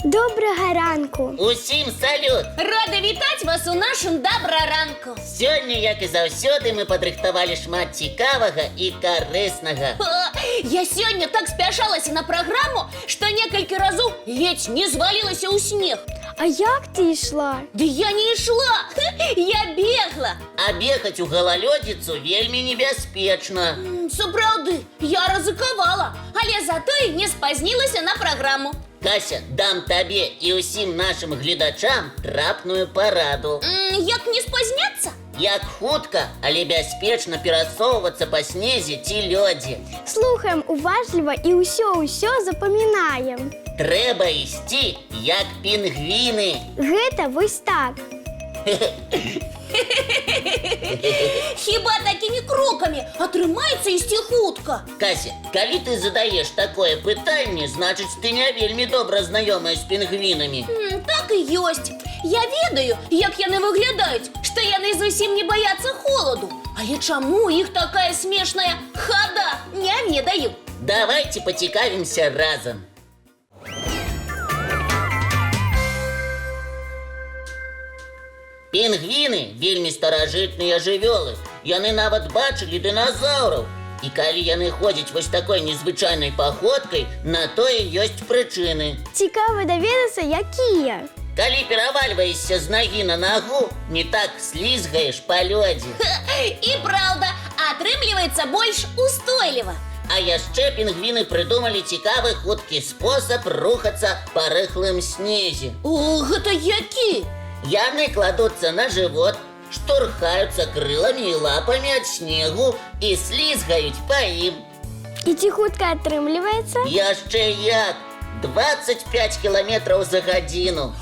Доброго ранку. Усім салют! Рада вітаць вас у нашым добраранку. Сёння, як і заўсёды, мы падрыхтавалі шмат цікавага і карыснага. Я сёння так спяшалася на праграму, што некалькі разоў ледзь не звалілася ў снег. А як ти йшла? Ды я не ішла, я бегла. А бегаць у галалёдзіцу вельмі небяспечна. Сапраўды, я рызыкавала, але затое не спазнілася на праграму. Кася, дам табе і ўсім нашым гледачам трапную параду. Як не спазняцца? Як хутка, але бяспечна перасоўвацца па снезе ці лёдзе. Слухаем уважліва і ўсё запамінаем. Трэба ісці, як пінгвіны. Гэта вось так. Хіба такімі крокамі атрымаецца ісці хутка? Кася, калі ты задаеш такое пытанне, значыць, ты не вельмі добра знаёмая з пінгвінамі. Так і ёсць. Я ведаю, як яны выглядаюць, што яны зусім не баяцца холаду. Але чаму іх такая смешная хада, не ведаю. Давайте пацікавімся разам. Пінгвіны вельмі старажытныя жывёлы. Яны нават бачылі дыназаўраў. І калі яны ходзяць вось такой незвычайнай паходкай, на тое ёсць прычыны. Цікава даведацца, якія. Калі перавальваешся з нагі на нагу, не так слізгаеш па лёдзе. І праўда, атрымліваецца больш устойліва. А яшчэ пінгвіны прыдумалі цікавы хуткі спосаб рухацца па рыхлым снезе. О, гэта які? Яны кладуцца на жывот, штурхаюцца крыламі і лапамі ад снегу і слізгаюць па ім. І ці хутка атрымліваецца? Яшчэ як! 25 кіламетраў за гадзіну.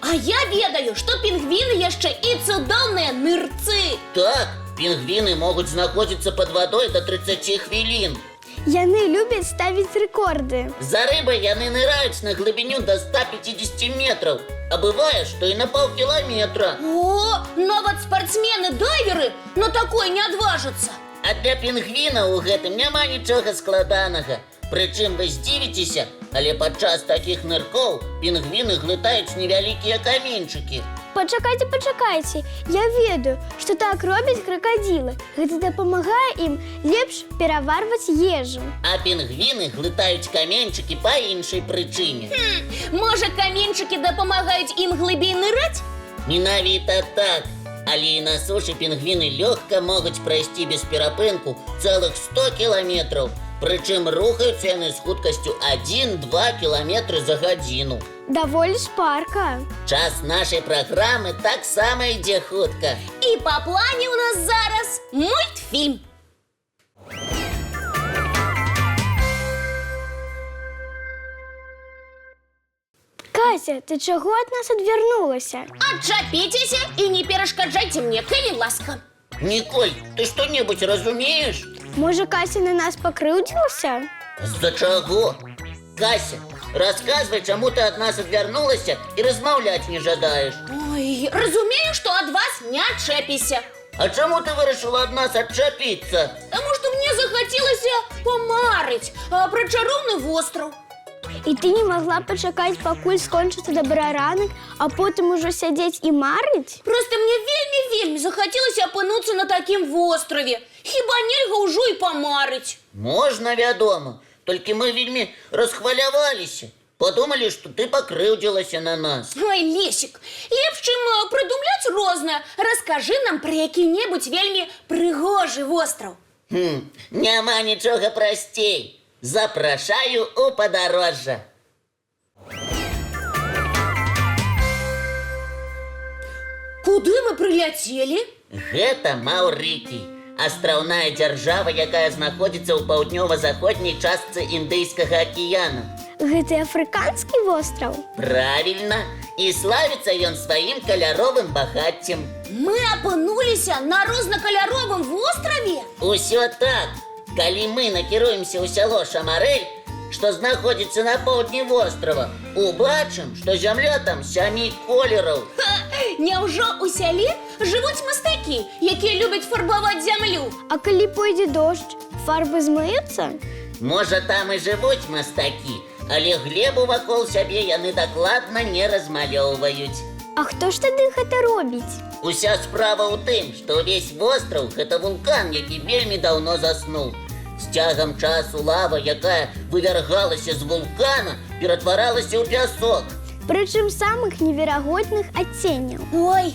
А я ведаю, што пінгвіны яшчэ і цудоўныя нырцы. Так, пінгвіны могуць знаходзіцца пад вадой да 30 хвілін. Яны любяць ставіць рэкорды. За рыбай яны ныраюць на глыбіню да 150 метраў. А бывае, што і на паўкіламетра. О, нават спартсмены-дайверы на такое не адважацца. А для пінгвінаў у гэтым няма нічога складанага. Прычым вы здзівіцеся, але падчас такіх ныркоў пінгвіны глытаюць невялікія каменьчыкі. Пачакайце, я ведаю, што так робяць кракадзілы. Гэта дапамагае ім лепш пераварваць ежу. А пінгвіны глытаюць каменьчыкі па іншай прычыне. Можа, каменьчыкі дапамагаюць ім глыбей ныраць? Менавіта так. Але і на сушы пінгвіны лёгка могуць прайсці без перапынку цэлых 100 кіламетраў. Прычым рухаюцца яны з хуткасцю 1-2 кіламетры за гадзіну. Даволі шпарка. Час нашай праграмы таксама ідзе хутка. І па плане ў нас зараз мультфільм. Кася, ты чаго ад нас адвярнулася? Адчапіцеся і не перашкаджайце мне, калі ласка. Ніколь, ты што-небудзь разумееш? Можа, Кася на нас пакрыўдзіўся? З-за чаго? Кася, расказвай, чаму ты ад нас адвярнулася і размаўляць не жадаеш. Ой, разумею, што ад вас не адчэпіся. А чаму ты вырашыла ад нас адчапіцца? Таму што мне захацелася памарыць пра чароўны востраў. І ты не магла пачакаць, пакуль скончыцца добраранак, а потым ужо сядзець і марыць? Проста мне вельмі захацелася апынуцца на такім востраве. Хіба нельга ўжо і памарыць? Можна, вядома, толькі мы вельмі расхваляваліся. Падумалі, што ты пакрыўдзілася на нас. Ой, Лесік, лепш, чым прыдумляць рознае, раскажы нам пра які-небудзь вельмі прыгожы востраў. Няма нічога прасцей. Запрашаю у падарожжа. Куды вы прыляцелі? Гэта Маўрыкій, астраўная дзяржава, якая знаходзіцца ў паўднёва-заходняй частцы Індыйскага акіяна. Гэта афрыканскі востраў? Правільна, і славіцца ён сваім каляровым багаццем. Мы апынуліся на рознакаляровым востраве? Усё так. Калі мы накіруемся ў сяло Шамарэль, што знаходзіцца на поўдні вострава, убачым, што зямля там 7 колераў. Няўжо ў сяле жывуць мастакі, якія любяць фарбаваць зямлю? А калі пойдзе дождж, фарбы змыюцца? Можа, там і жывуць мастакі, але глебу вакол сябе яны дакладна не размалёўваюць. А хто ж тады гэта робіць? Уся справа ў тым, што ўвесь востраў гэта вулкан, які вельмі даўно заснуў. З цягам часу лава, якая вывяргалася з вулкана, ператваралася ў пясок. Прычым самых неверагодных адценняў. Ой,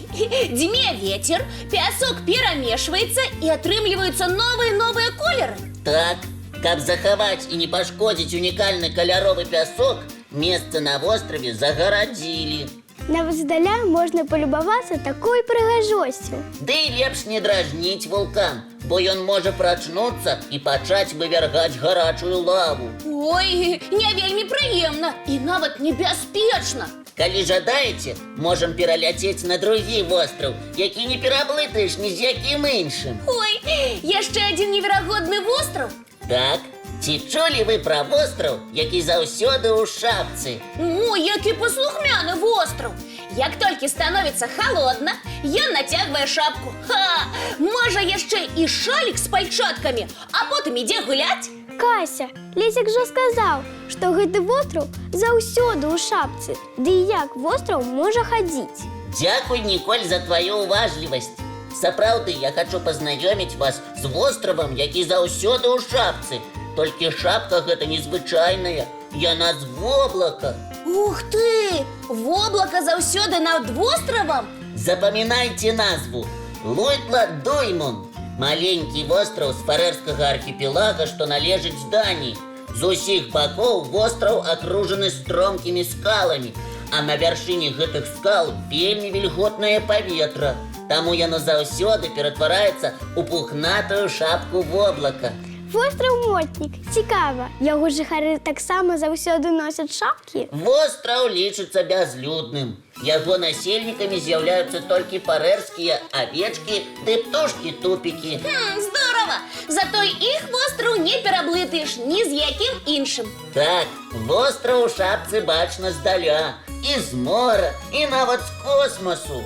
дзьме ветер, пясок перамешваецца і атрымліваюцца новыя колеры. Так, каб захаваць і не пашкодзіць унікальны каляровы пясок, месца на востраве загарадзілі. Нават здаля можна палюбавацца такой прыгажосцю. Ды і лепш не дражніць вулкан, бо ён можа прачнуцца і пачаць вывяргаць гарачую лаву. Ой, не вельмі прыемна і нават небяспечна. Калі жадаеце, можам пераляцець на другі востраў, які не пераблытаеш ні з якім іншым. Ой, яшчэ адзін неверагодны востраў. Так, ці чулі вы пра востраў, які заўсёды ў шапцы? О, які паслухмяны востраў. Як толькі становіцца халодна, ён нацягвае шапку. Ха! Можа яшчэ і шалік з пальчаткамі, а потым ідзе гуляць. Кася, Лесік жа сказаў, што гэты востраў заўсёды ў шапцы. Ды як востраў можа хадзіць? Дзякуй, Ніколь, за тваю уважлівасць. Сапраўды, я хачу пазнаёміць вас з востравам, які заўсёды ў шапцы. Толькі шапка гэта незвычайная, яна з воблака. Ух ты! Воблака заўсёды над востравам? Запамінайце назву. Луйтла-Дуймун. Маленькі востраў з фарэрскага архіпелага, што належыць Даніі. З усіх бакоў востраў акружаны стромкімі скаламі, а на вяршыні гэтых скал вельмі вільготнае паветра. Таму яно заўсёды ператвараецца ў пухнатую шапку воблака. Востраў Мотнік. Цікава, яго жыхары таксама заўсёды носяць шапкі? Востраў лічыцца бязлюдным. Яго насельнікамі з'яўляюцца толькі фарэрскія авечкі ды птушкі-тупікі. Здорава! Зато іх востраў не пераблытаеш ні з якім іншым. Так, востраў у шапцы бачна здаля, і з мора, і нават з космасу.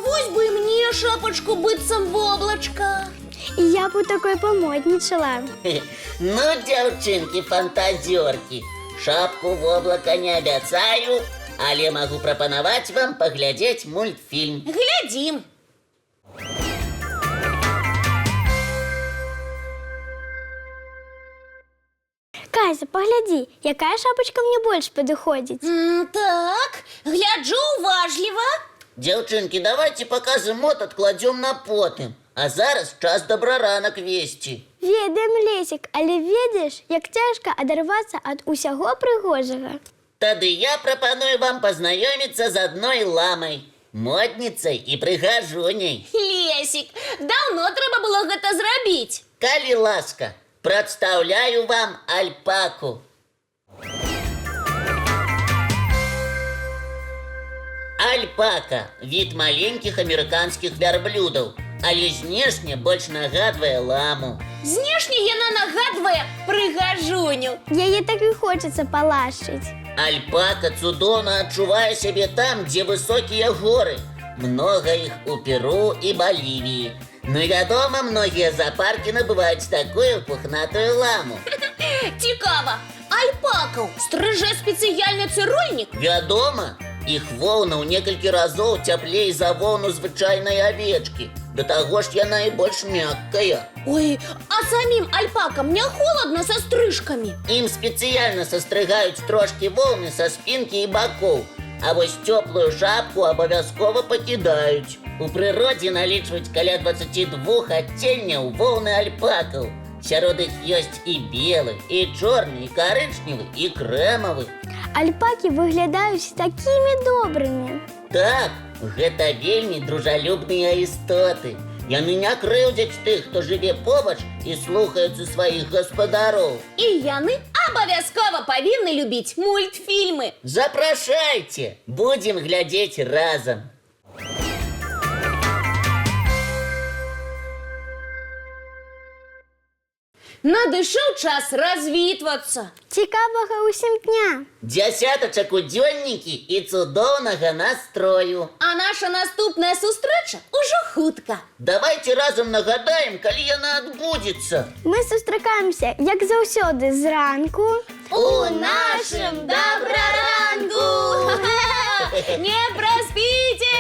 Вось бы і мне шапачку быццам воблачка. І я б у такой памоднічала. Ну, дзяўчынкі фантазёркі, шапку воблака не абяцаю, але магу прапанаваць вам паглядзець мультфільм. Глядзім. Кася, паглядзі, якая шапачка мне больш падыходзіць. Так, гляджу уважліва. Дзяўчынкі, давайте паказы мод адкладзём на потым. А зараз час добраранак весці. Ведаем, Лесік, але ведаеш, як цяжка адарвацца ад усяго прыгожага. Тады я прапаную вам пазнаёміцца з адной ламай, модніцай і прыгажуняй. Лесік, даўно трэба было гэта зрабіць. Калі ласка, прадстаўляю вам альпаку. Альпака – від маленькіх амерыканскіх вярблюдаў, але знешне больш нагадвае ламу. Знешне яна нагадвае прыгажуню. Яе так і хочацца палашчыць. Альпака цудоўна адчувае сябе там, дзе высокія горы. Многа іх у Перу і Балівіі. Ну, вядома, многія зоапаркі набываюць такую пухнатую ламу. Цікава, альпакаў стрыжэ спецыяльны цырульнік? Вядома, іх воўна ў некалькі разоў цяплей за воўну звычайнай авечкі. Да таго ж яна і больш мяккая. Ой, а самім альпакам не холадна са стрыжкамі? Ім спецыяльна састрыгаюць трошкі воўны са спінкі і бакоў, а вось цёплую шапку абавязкова пакідаюць. У прыродзе налічваюць каля 22 адценняў воўны альпакаў. Сярод іх ёсць і белы, і чорны, і карычневы, і крэмавы. Альпакі выглядаюць такімі добрымі. Так, гэта вельмі дружалюбныя істоты. Яны не крыўдзяць тых, хто жыве побач і слухаюцца сваіх гаспадароў. І яны абавязкова павінны любіць мультфільмы. Запрашайце, будзем глядзець разам. Надышоў час развітвацца. Цікавага ўсім дня. Дзясятачак у дзённікі і цудоўнага настрою. А наша наступная сустрэча ўжо хутка. Давайте разам нагадаем, калі яна адбудзецца. Мы сустракаемся, як заўсёды, зранку, у нашем Доброранку! Не проспите!